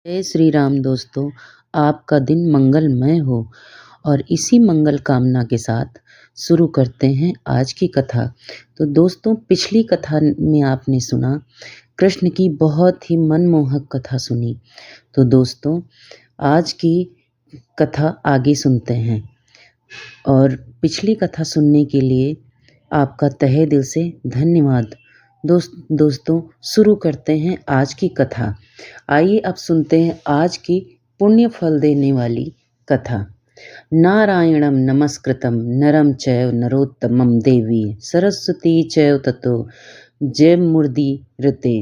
जय श्री राम दोस्तों। आपका दिन मंगलमय हो और इसी मंगल कामना के साथ शुरू करते हैं आज की कथा। तो दोस्तों, पिछली कथा में आपने सुना कृष्ण की बहुत ही मनमोहक कथा सुनी। तो दोस्तों, आज की कथा आगे सुनते हैं और पिछली कथा सुनने के लिए आपका तहे दिल से धन्यवाद। दोस्तों, शुरू करते हैं आज की कथा। आइए अब सुनते हैं आज की पुण्य फल देने वाली कथा। नारायणं नमस्कृतं नरं चैव नरोत्तमं देवी सरस्वती चैव ततो जयमुदीरते।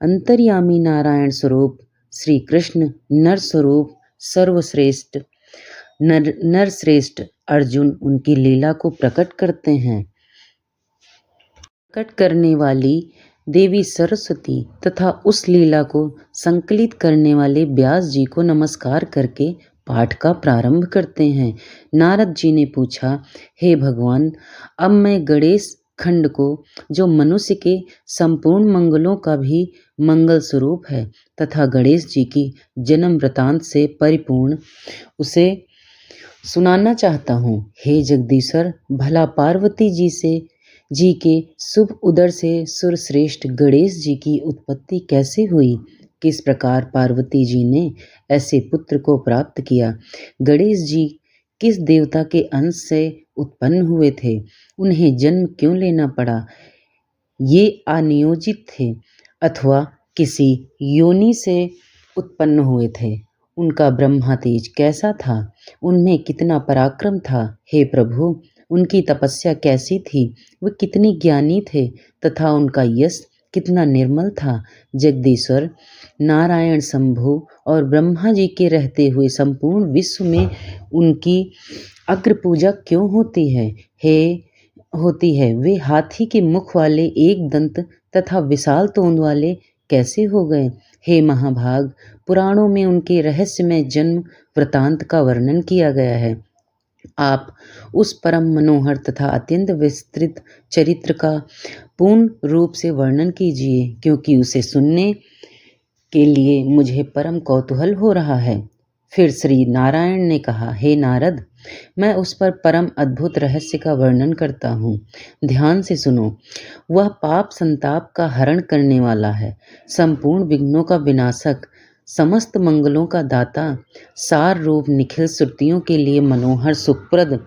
अंतर्यामी नारायण स्वरूप श्री कृष्ण नर स्वरूप सर्वश्रेष्ठ नरश्रेष्ठ अर्जुन उनकी लीला को प्रकट करते हैं। प्रकट करने वाली देवी सरस्वती तथा उस लीला को संकलित करने वाले व्यास जी को नमस्कार करके पाठ का प्रारंभ करते हैं। नारद जी ने पूछा, हे भगवान, अब मैं गणेश खंड को, जो मनुष्य के संपूर्ण मंगलों का भी मंगल स्वरूप है तथा गणेश जी की जन्म वृतांत से परिपूर्ण, उसे सुनाना चाहता हूँ। हे जगदीश्वर, भला पार्वती जी के शुभ उदर से सुरश्रेष्ठ गणेश जी की उत्पत्ति कैसे हुई? किस प्रकार पार्वती जी ने ऐसे पुत्र को प्राप्त किया? गणेश जी किस देवता के अंश से उत्पन्न हुए थे? उन्हें जन्म क्यों लेना पड़ा? ये अनियोजित थे अथवा किसी योनि से उत्पन्न हुए थे? उनका ब्रह्मा तेज कैसा था? उनमें कितना पराक्रम था? हे प्रभु, उनकी तपस्या कैसी थी? वे कितने ज्ञानी थे तथा उनका यश कितना निर्मल था? जगदीश्वर, नारायण शंभु और ब्रह्मा जी के रहते हुए संपूर्ण विश्व में उनकी अग्र पूजा क्यों होती है? वे हाथी के मुख वाले, एक दंत तथा विशाल तोंद वाले कैसे हो गए? हे महाभाग, पुराणों में उनके रहस्यमय जन्म वृतांत का वर्णन किया गया है। आप उस परम मनोहर तथा अत्यंत विस्तृत चरित्र का पूर्ण रूप से वर्णन कीजिए, क्योंकि उसे सुनने के लिए मुझे परम कौतूहल हो रहा है। फिर श्री नारायण ने कहा, हे नारद, मैं उस पर परम अद्भुत रहस्य का वर्णन करता हूँ। ध्यान से सुनो। वह पाप संताप का हरण करने वाला है, संपूर्ण विघ्नों का विनाशक, समस्त मंगलों का दाता, सार रूप निखिल श्रुतियों के लिए मनोहर सुखप्रद,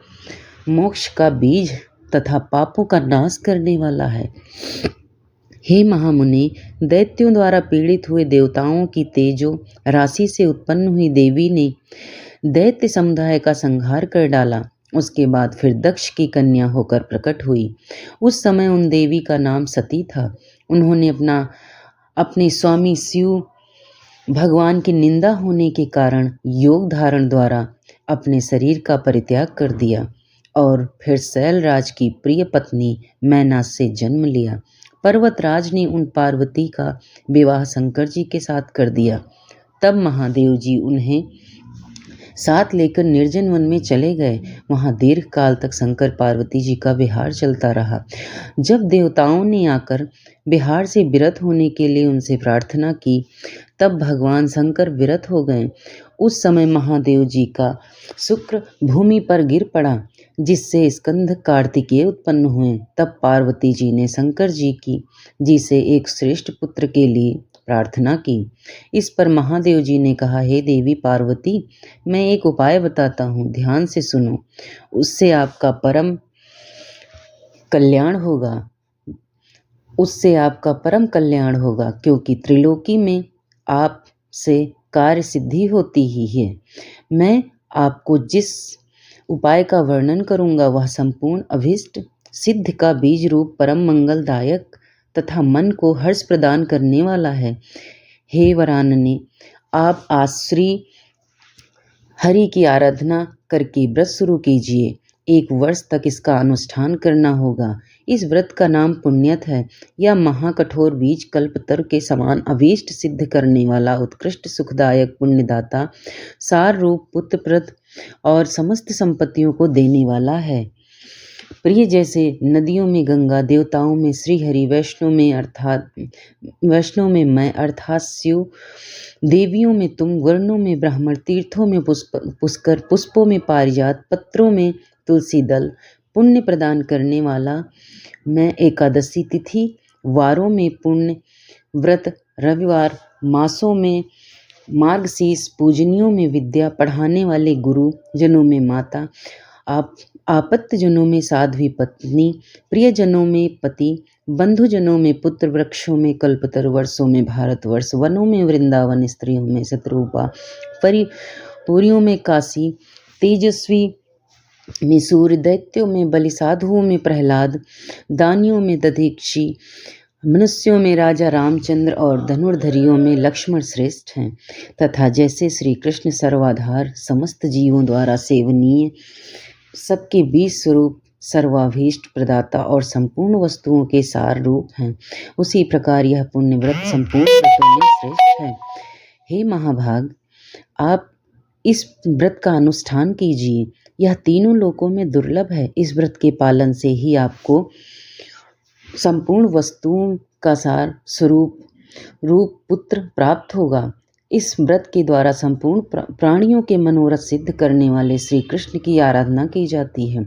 मोक्ष का बीज तथा पापों का नाश करने वाला है। हे महामुनि, दैत्यों द्वारा पीड़ित हुए देवताओं की तेजो राशि से उत्पन्न हुई देवी ने दैत्य समुदाय का संहार कर डाला। उसके बाद फिर दक्ष की कन्या होकर प्रकट हुई। उस समय उन देवी का नाम सती था। उन्होंने अपने स्वामी शिव भगवान की निंदा होने के कारण योग धारण द्वारा अपने शरीर का परित्याग कर दिया और फिर शैलराज की प्रिय पत्नी मैना से जन्म लिया। पर्वतराज ने उन पार्वती का विवाह शंकर जी के साथ कर दिया। तब महादेव जी उन्हें साथ लेकर निर्जन वन में चले गए। वहाँ दीर्घ काल तक शंकर पार्वती जी का विहार चलता रहा। जब देवताओं ने आकर विहार से विरत होने के लिए उनसे प्रार्थना की, तब भगवान शंकर विरत हो गए। उस समय महादेव जी का शुक्र भूमि पर गिर पड़ा, जिससे स्कंद कार्तिकेय उत्पन्न हुए। तब पार्वती जी ने शंकर जी से एक श्रेष्ठ पुत्र के लिए प्रार्थना की। इस पर महादेव जी ने कहा, हे देवी पार्वती, मैं एक उपाय बताता हूँ, ध्यान से सुनो। उससे आपका परम कल्याण होगा, क्योंकि त्रिलोकी में आपसे कार्य सिद्धि होती ही है। मैं आपको जिस उपाय का वर्णन करूँगा वह संपूर्ण अभीष्ट सिद्ध का बीज रूप परम मंगलदायक तथा मन को हर्ष प्रदान करने वाला है। हे वरानने, आप आज श्री हरि की आराधना करके व्रत शुरू कीजिए। 1 वर्ष तक इसका अनुष्ठान करना होगा। इस व्रत का नाम पुण्यत है। यह महाकठोर बीज कल्पतरु के समान अभीष्ट सिद्ध करने वाला उत्कृष्ट सुखदायक पुण्यदाता, सार रूप पुत्रप्रद और समस्त संपत्तियों को देने वाला है। प्रिय जैसे नदियों में गंगा, देवताओं में श्रीहरि, वैष्णव में मैं अर्थात शिव, देवियों में तुम, वर्णों में ब्राह्मण, तीर्थों में पुष्कर, पुष्पों में पारिजात, पत्रों में तुलसी दल, पुण्य प्रदान करने वाला मैं एकादशी तिथि, वारों में पुण्य व्रत, रविवार, मासों में मार्गशीर्ष, पूजनियों में विद्या, पढ़ाने वाले गुरु, जनों में माता, आप आपत्तजनों में साध्वी पत्नी, प्रियजनों में पति, बंधुजनों में पुत्र, वृक्षों में कल्पतरु, वर्षों में भारतवर्ष, वनों में वृंदावन, स्त्रियों में शत्रुपा, पुरियों में काशी, तेजस्वी में सूर्य, दैत्यों में बलि, साधुओं में प्रहलाद, दानियों में दधीक्षी, मनुष्यों में राजा रामचंद्र और धनुर्धरियों में लक्ष्मण श्रेष्ठ हैं। तथा जैसे श्री कृष्ण सर्वाधार, समस्त जीवों द्वारा सेवनीय, सबके बीज स्वरूप, सर्वाभीष्ट प्रदाता और संपूर्ण वस्तुओं के सार रूप हैं, उसी प्रकार यह पुण्य व्रत संपूर्ण व्रतों में श्रेष्ठ है। हे महाभाग, आप इस व्रत का अनुष्ठान कीजिए, यह तीनों लोकों में दुर्लभ है। इस व्रत के पालन से ही आपको संपूर्ण वस्तुओं का सार स्वरूप रूप पुत्र प्राप्त होगा। इस व्रत के द्वारा संपूर्ण प्राणियों के मनोरथ सिद्ध करने वाले श्री कृष्ण की आराधना की जाती है,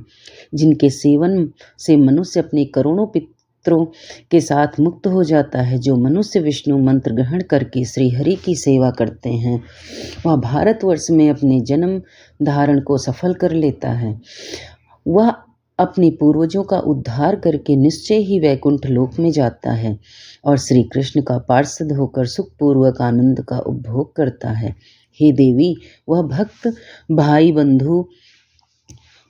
जिनके सेवन से मनुष्य अपने करोड़ों पितरों के साथ मुक्त हो जाता है। जो मनुष्य विष्णु मंत्र ग्रहण करके श्री हरि की सेवा करते हैं, वह भारतवर्ष में अपने जन्म धारण को सफल कर लेता है। वह अपने पूर्वजों का उद्धार करके निश्चय ही वैकुंठ लोक में जाता है और श्री कृष्ण का पार्षद होकर सुखपूर्वक आनंद का उपभोग करता है। हे देवी, वह भक्त भाई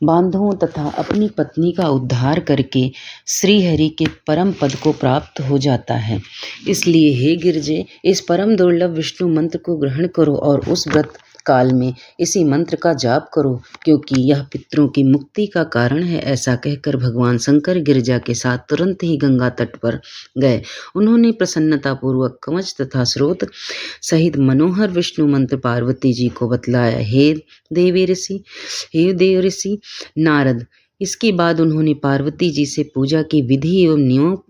बांधवों तथा अपनी पत्नी का उद्धार करके श्री हरि के परम पद को प्राप्त हो जाता है। इसलिए हे गिरजे, इस परम दुर्लभ विष्णु मंत्र को ग्रहण करो और उस व्रत काल में इसी मंत्र का जाप करो, क्योंकि यह पितरों की मुक्ति का कारण है। ऐसा कहकर भगवान शंकर गिरिजा के साथ तुरंत ही गंगा तट पर गए। उन्होंने प्रसन्नतापूर्वक कवच तथा स्रोत सहित मनोहर विष्णु मंत्र पार्वती जी को बतलाया। हे देव ऋषि नारद, इसके बाद उन्होंने पार्वती जी से पूजा की विधि एवं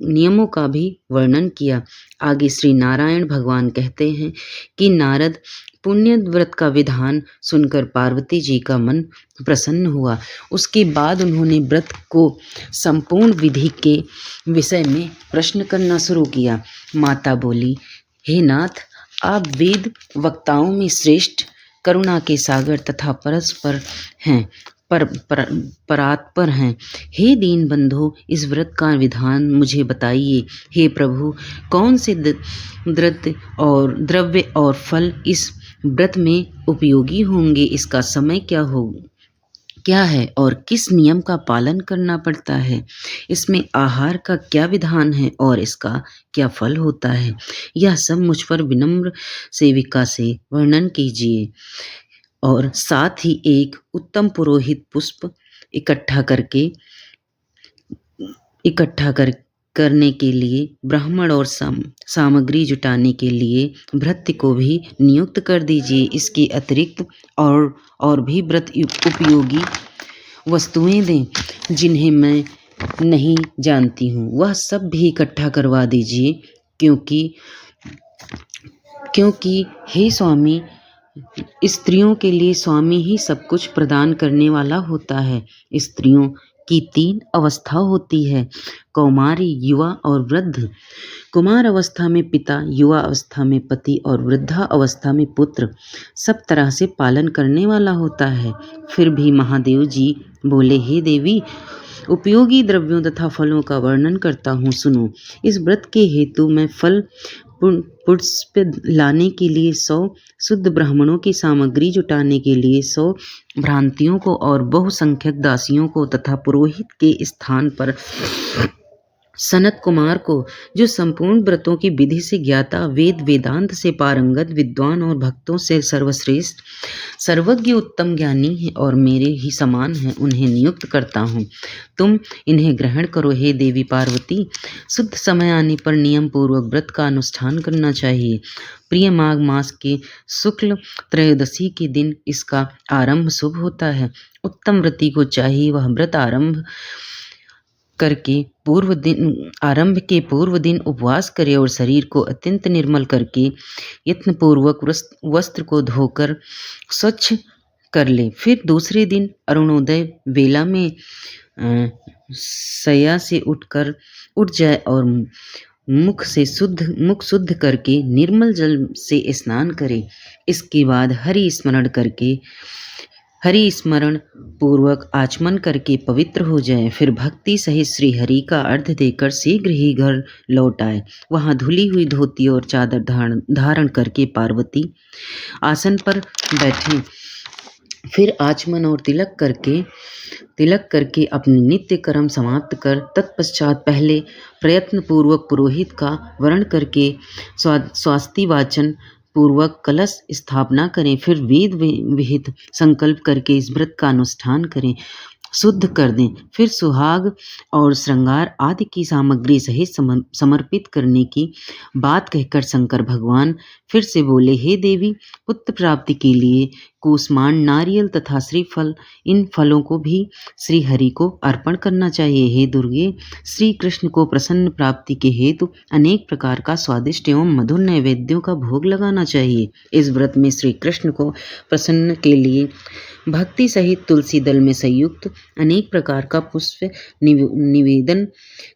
नियमों का भी वर्णन किया। आगे श्री नारायण भगवान कहते हैं कि नारद, पुण्य व्रत का विधान सुनकर पार्वती जी का मन प्रसन्न हुआ। उसके बाद उन्होंने व्रत को संपूर्ण विधि के विषय में प्रश्न करना शुरू किया। माता बोली, हे नाथ, आप वेद वक्ताओं में श्रेष्ठ, करुणा के सागर तथा परस्पर हैं, परात्पर हैं। हे दीन बंधो, इस व्रत का विधान मुझे बताइए। हे प्रभु, कौन से द्रव्य और फल इस व्रत में उपयोगी होंगे? इसका समय क्या है और किस नियम का पालन करना पड़ता है? इसमें आहार का क्या विधान है और इसका क्या फल होता है? यह सब मुझ पर विनम्र सेविका से वर्णन कीजिए। और साथ ही एक उत्तम पुरोहित पुष्प करने के लिए, ब्राह्मण और सामग्री जुटाने के लिए भृत्य को भी नियुक्त कर दीजिए। इसके अतिरिक्त और भी व्रत उपयोगी वस्तुएं दें, जिन्हें मैं नहीं जानती हूँ, वह सब भी इकट्ठा करवा दीजिए, क्योंकि हे स्वामी, स्त्रियों के लिए स्वामी ही सब कुछ प्रदान करने वाला होता है। स्त्रियों की 3 अवस्था होती है, कौमारी, युवा और वृद्ध। कुमार अवस्था में पिता, युवा अवस्था में पति और वृद्धा अवस्था में पुत्र सब तरह से पालन करने वाला होता है। फिर भी महादेव जी बोले, हे देवी, उपयोगी द्रव्यों तथा फलों का वर्णन करता हूँ, सुनो। इस व्रत के हेतु मैं फल पुष्प लाने के लिए 100 शुद्ध ब्राह्मणों की सामग्री जुटाने के लिए 100 भ्रांतियों को और बहुसंख्यक दासियों को तथा पुरोहित के स्थान पर सनत कुमार को, जो संपूर्ण व्रतों की विधि से ज्ञाता, वेदांत से पारंगत, विद्वान और भक्तों से सर्वश्रेष्ठ, सर्वज्ञ, उत्तम ज्ञानी है और मेरे ही समान है, उन्हें नियुक्त करता हूँ। तुम इन्हें ग्रहण करो। हे देवी पार्वती, शुद्ध समय आने पर नियम पूर्वक व्रत का अनुष्ठान करना चाहिए। प्रिय माघ मास के शुक्ल त्रयोदशी के दिन इसका आरंभ शुभ होता है। उत्तम व्रती को चाहिए वह व्रत आरंभ करके आरंभ के पूर्व दिन उपवास करे और शरीर को अत्यंत निर्मल करके यत्नपूर्वक वस्त्र को धोकर स्वच्छ कर ले। फिर दूसरे दिन अरुणोदय वेला में शय्या से उठ जाए और मुख शुद्ध करके निर्मल जल से स्नान करे। इसके बाद हरि स्मरण पूर्वक आचमन करके पवित्र हो जाए। फिर भक्ति सहित श्री हरि का अर्घ देकर शीघ्र ही घर लौट आए। वहाँ धुली हुई धोती और चादर धारण करके पार्वती आसन पर बैठे। फिर आचमन और तिलक करके अपने नित्य कर्म समाप्त कर तत्पश्चात पहले प्रयत्न पूर्वक पुरोहित का वर्ण करके स्वास्ति वाचन पूर्वक कलश स्थापना करें। फिर वेद विहित संकल्प करके इस व्रत का अनुष्ठान करें, शुद्ध कर दें। फिर सुहाग और श्रृंगार आदि की सामग्री सहित समर्पित करने की बात कहकर शंकर भगवान फिर से बोले, हे देवी, पुत्र प्राप्ति के लिए कूष्मांड, नारियल तथा श्रीफल, इन फलों को भी श्री हरि को अर्पण करना चाहिए। हे दुर्गे, श्री कृष्ण को प्रसन्न प्राप्ति के हेतु अनेक प्रकार का स्वादिष्ट एवं मधुर नैवेद्यों का भोग लगाना चाहिए। इस व्रत में श्री कृष्ण को प्रसन्न के लिए भक्ति सहित तुलसी दल में संयुक्त अनेक प्रकार का पुष्प निवेदन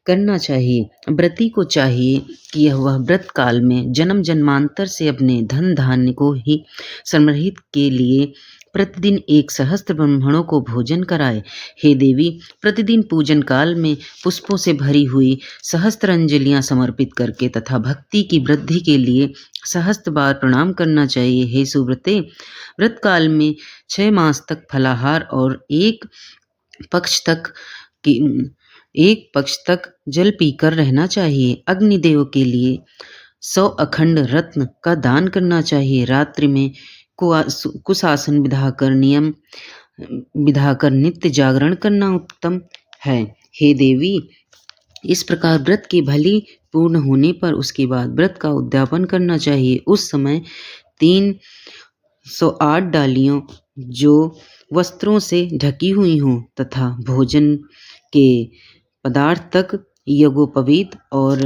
करना चाहिए। व्रती को चाहिए कि वह व्रत काल में जन्म जन्मांतर से अपने धन धान्य को ही समर्पित के लिए प्रतिदिन 1 सहस्त्र ब्राह्मणों को भोजन कराए। हे देवी, प्रतिदिन पूजन काल में पुष्पों से भरी हुई सहस्त्र अंजलियां समर्पित करके तथा भक्ति की वृद्धि के लिए सहस्त्र बार प्रणाम करना चाहिए। हे सुव्रते, व्रत काल में 6 मास तक फलाहार और एक पक्ष तक जल पीकर रहना चाहिए। अग्निदेव के लिए 100 अखंड रत्न का दान करना चाहिए। रात्रि में कुशासन विधाकर नित्य जागरण करना उत्तम है। हे देवी, इस प्रकार व्रत की भली पूर्ण होने पर उसके बाद व्रत का उद्यापन करना चाहिए। उस समय 308 डालियों जो वस्त्रों से ढकी हुई हों तथा भोजन के पदार्थ तक यज्ञोपवीत और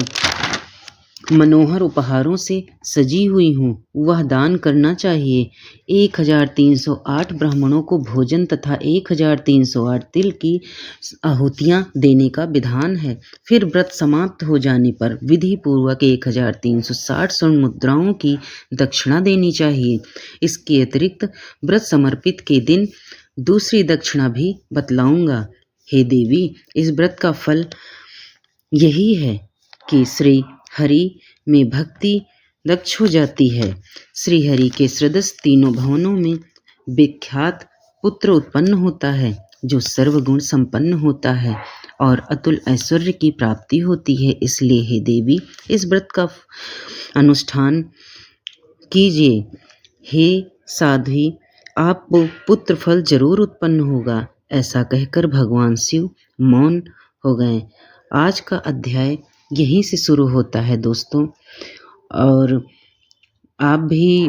मनोहर उपहारों से सजी हुई हूँ, वह दान करना चाहिए। 1308 ब्राह्मणों को भोजन तथा 1308 तिल की आहुतियाँ देने का विधान है। फिर व्रत समाप्त हो जाने पर विधि पूर्वक 1360 स्वर्ण मुद्राओं की दक्षिणा देनी चाहिए। इसके अतिरिक्त व्रत समर्पित के दिन दूसरी दक्षिणा भी बतलाऊंगा। हे देवी, इस व्रत का फल यही है कि श्री हरि में भक्ति दक्ष हो जाती है। श्री हरि के सदृश तीनों भवनों में विख्यात पुत्र उत्पन्न होता है, जो सर्वगुण संपन्न होता है और अतुल ऐश्वर्य की प्राप्ति होती है। इसलिए हे देवी, इस व्रत का अनुष्ठान कीजिए। हे साध्वी, आपको पुत्र फल जरूर उत्पन्न होगा। ऐसा कहकर भगवान शिव मौन हो गए। आज का अध्याय यहीं से शुरू होता है दोस्तों। और आप भी,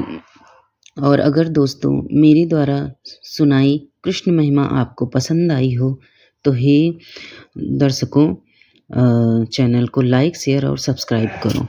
और अगर दोस्तों मेरे द्वारा सुनाई कृष्ण महिमा आपको पसंद आई हो तो हे दर्शकों, चैनल को लाइक, शेयर और सब्सक्राइब करो।